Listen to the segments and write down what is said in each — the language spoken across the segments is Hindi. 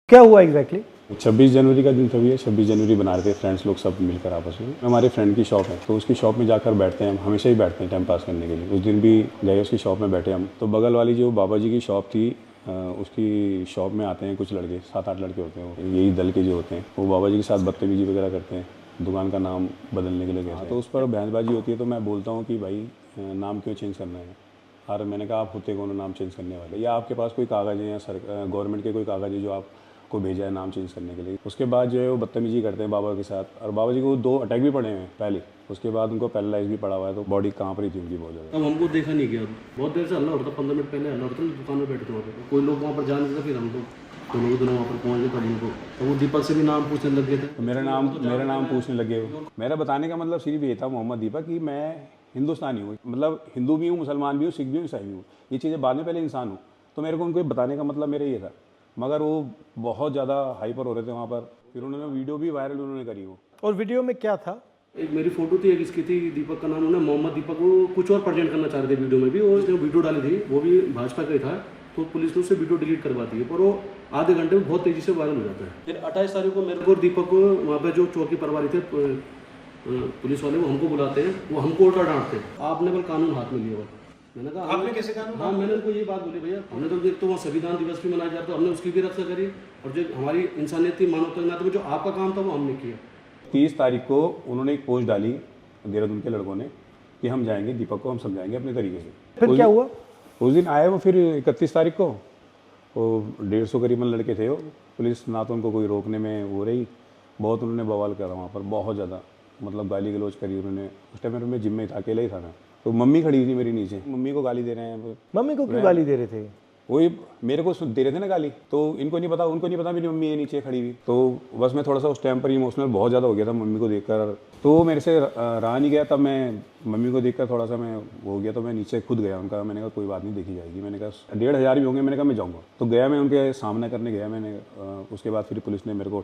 क्या हुआ एग्जैक्टली? 26 जनवरी का दिन तभी है। 26 जनवरी बना रहे थे फ्रेंड्स लोग सब मिलकर आपस में। हमारे फ्रेंड की शॉप है तो उसकी शॉप में जाकर बैठते हैं हम, हमेशा ही बैठते हैं टाइम पास करने के लिए। उस दिन भी गए उसकी शॉप में बैठे हम, तो बगल वाली जो बाबा जी की शॉप थी उसकी शॉप में आते हैं कुछ लड़के, 7-8 लड़के होते हैं, यही दल के जो होते हैं, वो बाबा जी के साथ बदतमीजी वगैरह करते हैं, दुकान का नाम बदलने के लिए कहते हैं। तो उस पर बहसबाजी होती है तो मैं बोलता हूँ कि भाई नाम क्यों चेंज करना है। और मैंने कहा आप होते कौन नाम चेंज करने वाले, या आपके पास कोई कागज़ है या गवर्नमेंट के कोई कागज़ है जो आपको भेजा है नाम चेंज करने के लिए। उसके बाद जो है वो बदतमीजी करते हैं बाबा के साथ, और बाबा जी को 2 अटैक भी पड़े हैं पहले। उसके बाद उनको पैरालाइज भी पड़ा हुआ है, तो बॉडी कांप रही थी उनकी बहुत ज़्यादा। अब हमको देखा नहीं गया, बहुत देर से हल्ला हो रहा था, 15 मिनट पहले हल्ला हो रहा था, दुकान में बैठे थे वहाँ पे, कोई लोग वहाँ पर जा नहीं था। फिर हम लोग दोनों वहाँ पर पहुँच गए, तब उनको तो वो दीपक से भी नाम पूछने लग गए थे। तो मेरा नाम पूछने लगे। मेरा बताने का मतलब सिर्फ ये था मोहम्मद दीपक कि मैं हिंदुस्तानी हूँ, मतलब हिंदू भी हूँ, मुसलमान भी हूँ, सिख भी हूँ, ईसाई भी हूँ, ये चीज़ें बाद में, पहले इंसान हूँ। तो मेरे को उनको बताने का मतलब मेरा ये था, मगर वो बहुत ज़्यादा हाइपर हो रहे थे वहाँ पर। फिर उन्होंने वीडियो भी वायरल उन्होंने करी वो। और वीडियो में क्या था? एक मेरी फोटो थी, एक इसकी थी, दीपक का नाम, उन्होंने मोहम्मद दीपक को कुछ और प्रेजेंट करना चाह रहे थे वीडियो में भी, और जो वीडियो डाली थी वो भी भाजपा का ही था, तो पुलिस ने उससे वीडियो डिलीट करवा दी है, पर वो आधे घंटे में बहुत तेज़ी से वायरल हो जाता है। फिर 28 तारीख को मेरे को और दीपक को वहाँ पर जो चौकी प्रभारी थे पुलिस वाले, वो हमको बुलाते हैं, वो हमको उल्टा डांटते हैं, आपने बल कानून हाथ में लिया हुआ। मैंने कहा आपने कैसे कानून? हाँ, मैंने उनको ये बात बोली, भैया हमने तो देख तो वहाँ संविधान दिवस भी मनाया जाता है, हमने उसकी भी रक्षा करी, और जो हमारी इंसानियत थी, मानवता के नाते जो आपका काम था वो हमने किया। 30 तारीख को उन्होंने एक पोस्ट डाली देहरादून के लड़कों ने कि हम जाएंगे, दीपक को हम समझाएंगे अपने तरीके से। फिर क्या हुआ? उस दिन आए वो, फिर 31 तारीख को वो 150 करीबन लड़के थे वो। पुलिस ना तो उनको कोई रोकने में वो रही, बहुत उन्होंने बवाल करा वहाँ पर, बहुत ज़्यादा, मतलब गाली गलौज करी उन्होंने। उस टाइम मैं जिम में था, अकेला ही था मैं, तो मम्मी खड़ी थी मेरी नीचे, मम्मी को गाली दे रहे हैं। मम्मी को क्यों गाली दे रहे थे? वही मेरे को दे रहे थे ना गाली, तो इनको नहीं पता, उनको नहीं पता मेरी मम्मी है नीचे खड़ी हुई। तो बस मैं थोड़ा सा उस टाइम पर इमोशनल बहुत ज़्यादा हो गया था मम्मी को देखकर, तो वो मेरे से रहा नहीं गया। तब मैं मम्मी को देखकर थोड़ा सा मैं हो गया, तो मैं नीचे खुद गया उनका। मैंने कहा कोई बात नहीं, देखी जाएगी। मैंने कहा 1500 भी होंगे, मैंने कहा मैं जाऊँगा। तो गया, मैं उनके सामना करने गया मैंने। उसके बाद फिर पुलिस ने मेरे को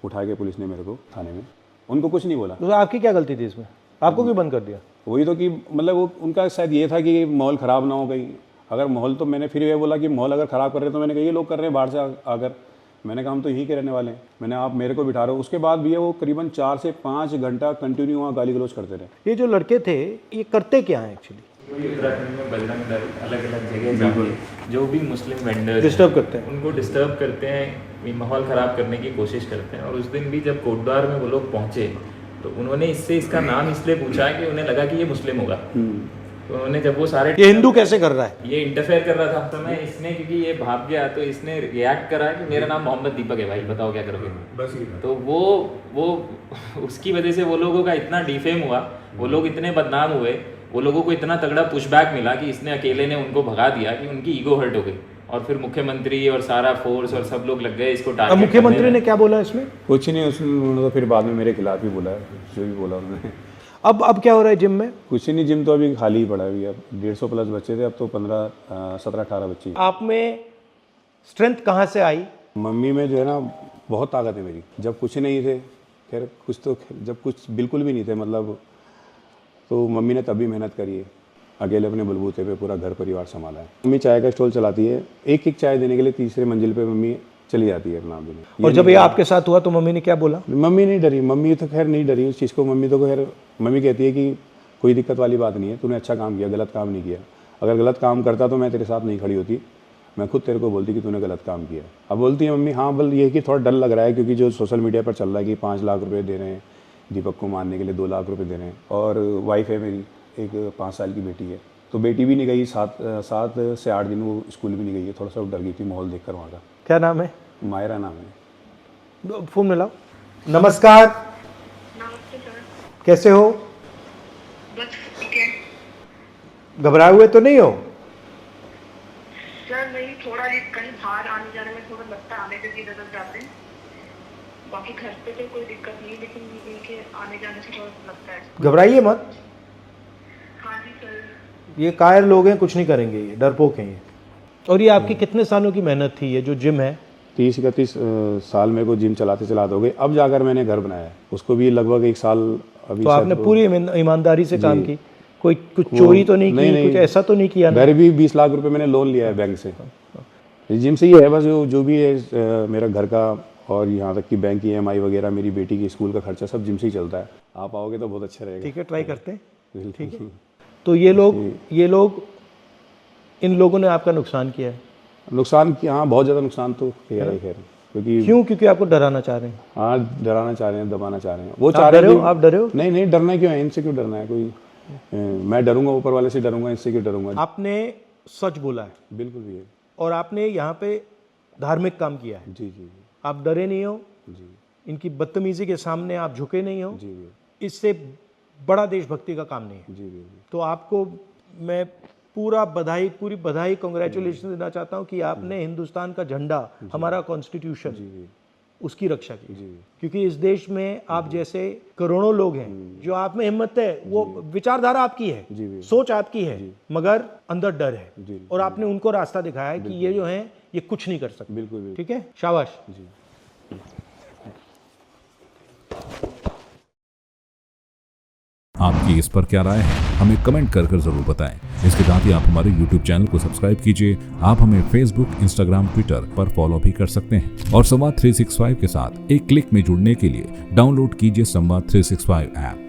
उठा के पुलिस ने मेरे को थाने में, उनको कुछ नहीं बोला। तो आपकी क्या गलती थी इसमें? आपको क्यों बंद कर दिया? वही तो कि मतलब वो उनका शायद ये था कि माहौल ख़राब ना हो कहीं। अगर माहौल, तो मैंने फिर ये बोला कि माहौल अगर ख़राब कर रहे हैं, तो मैंने कहा ये लोग कर रहे हैं बाहर से आकर। मैंने कहा हम तो यहीं के रहने वाले हैं, मैंने आप मेरे को बिठा रहे हो। उसके बाद भी वो करीबन 4 से 5 घंटा कंटिन्यू वहाँ गाली गलौज करते रहे। ये जो लड़के थे ये करते क्या हैं एक्चुअली? उत्तराखंड में बजरंग दल अलग अलग जगह जाके जो भी मुस्लिम वेंडर्स डिस्टर्ब करते हैं, उनको डिस्टर्ब करते हैं, माहौल ख़राब करने की कोशिश करते हैं। और उस दिन भी जब कोटद्वार में वो लोग पहुँचे तो उन्होंने इसका नाम इसलिए पूछा कि उन्हें लगा कि ये मुस्लिम होगा। तो उन्होंने जब वो सारे, ये हिंदू कैसे कर रहा है, ये इंटरफेयर कर रहा था, तो मैं इसने, क्योंकि ये भाग गया तो इसने रिएक्ट करा कि मेरा नाम मोहम्मद दीपक है भाई, बताओ क्या करोगे। बस ये तो वो उसकी वजह से वो लोगों का इतना डिफेम हुआ, वो लोग इतने बदनाम हुए, वो लोगों को इतना तगड़ा पुशबैक मिला कि इसने अकेले ने उनको भगा दिया कि उनकी ईगो हर्ट हो गई। और फिर मुख्यमंत्री और सारा फोर्स और सब लोग लग गए इसको टारगेट। मुख्यमंत्री ने क्या बोला इसमें? कुछ नहीं, उन्होंने तो फिर बाद में मेरे खिलाफ ही बोला, जो भी बोला उन्होंने। अब क्या हो रहा है जिम में? कुछ नहीं, जिम तो अभी खाली ही पड़ा है अभी। अब 150 प्लस बच्चे थे, अब तो 17-18 बच्चे। आप में स्ट्रेंथ कहाँ से आई? मम्मी में जो है ना बहुत ताकत है मेरी। जब कुछ नहीं थे, खैर कुछ तो, जब कुछ बिल्कुल भी नहीं थे मतलब, तो मम्मी ने तभी मेहनत करी है, अकेले अपने बलबूते पे पूरा घर परिवार संभाला है। मम्मी चाय का स्टॉल चलाती है, एक चाय देने के लिए 3री मंजिल पे मम्मी चली जाती है अपना देने। और जब ये आपके साथ हुआ तो मम्मी ने क्या बोला? मम्मी नहीं डरी, मम्मी तो खैर नहीं डरी उस चीज़ को। मम्मी तो खैर, मम्मी कहती है कि कोई दिक्कत वाली बात नहीं है, तूने अच्छा काम किया, गलत काम नहीं किया। अगर गलत काम करता तो मैं तेरे साथ नहीं खड़ी होती, मैं खुद तेरे को बोलती कि तूने गलत काम किया। अब बोलती है मम्मी हाँ, बल ये कि थोड़ा डर लग रहा है, क्योंकि जो सोशल मीडिया पर चल रहा है कि 5 लाख रुपये दे रहे हैं दीपक को मारने के लिए, 2 लाख रुपये दे रहे हैं। और वाइफ है मेरी, एक 5 साल की बेटी है, तो बेटी भी नहीं गई, 7 से 8 दिन वो स्कूल भी नहीं गई है। थोड़ा सा डर गई थी माहौल देखकर वहाँ का। क्या नाम है? मायरा नाम है। फोन मिलाओ। नमस्कार। नमस्ते सर। कैसे हो? बस ठीक है। घबराए हुए तो नहीं हो? सर नहीं, थोड़ा ये कहीं बाहर आने जाने में थोड़ा लगता है, आने के लिए नजर जाते हैं, बाकी घर पे तो कोई दिक्कत नहीं, लेकिन इनके आने जाने से थोड़ा लगता है। घबराइए मत। हाँ जी सर। ये कायर लोग हैं, कुछ नहीं करेंगे, ये डरपोक हैं ये। और ये आपकी कितने सालों की मेहनत थी, ये जो जिम है? 30-31 साल मेरे को जिम चलाते हो गए। अब जाकर मैंने घर बनाया है, उसको भी लगभग 1 साल अभी। तो आपने पूरी ईमानदारी से काम की, कोई कुछ चोरी तो नहीं की, कुछ ऐसा तो नहीं किया? घर भी 20 लाख रुपए मैंने लोन लिया है बैंक से। जिम से ही है बस, जो भी है मेरा घर का और यहाँ तक कि बैंक की EMI वगैरह, मेरी बेटी की स्कूल का खर्चा सब जिम से ही चलता है। आप आओगे तो बहुत अच्छा रहेगा। ठीक है, ट्राई करते हैं। ठीक है। तो ये लोग इन लोगों ने आपका नुकसान किया है? नुकसान किया, हाँ बहुत ज़्यादा नुकसान तो किया है खैर, क्योंकि क्योंकि आपको डराना चाह रहे हैं? हाँ डराना चाह रहे हैं, दबाना चाह रहे हैं। वो चाह रहे हैं। आप डरे हो? नहीं डरना क्यों है, इनसे क्यों डरना है कोई? मैं डरूंगा ऊपर वाले से डरूंगा, इससे क्यों डरूंगा? आपने सच बोला है। बिल्कुल भी है। और आपने यहाँ पे धार्मिक काम किया है। जी जी आप डरे नहीं हो, जी इनकी बदतमीजी के सामने आप झुके नहीं हो। जी इससे बड़ा देशभक्ति का काम नहीं है। जी। तो आपको मैं पूरी बधाई कांग्रेचुलेशन देना चाहता हूँ कि आपने हिंदुस्तान का झंडा, हमारा कॉन्स्टिट्यूशन, उसकी रक्षा की। क्योंकि इस देश में आप जैसे करोड़ों लोग हैं, जो आप में हिम्मत है, वो विचारधारा आपकी है, सोच आपकी है, मगर अंदर डर है। और आपने उनको रास्ता दिखाया है कि ये जो है ये कुछ नहीं कर सकते। बिल्कुल। ठीक है, शाबाश। आपकी इस पर क्या राय है, हमें कमेंट कर जरूर बताएं। इसके साथ ही आप हमारे YouTube चैनल को सब्सक्राइब कीजिए। आप हमें Facebook, Instagram, Twitter पर फॉलो भी कर सकते हैं। और संवाद 365 के साथ एक क्लिक में जुड़ने के लिए डाउनलोड कीजिए संवाद 365 ऐप।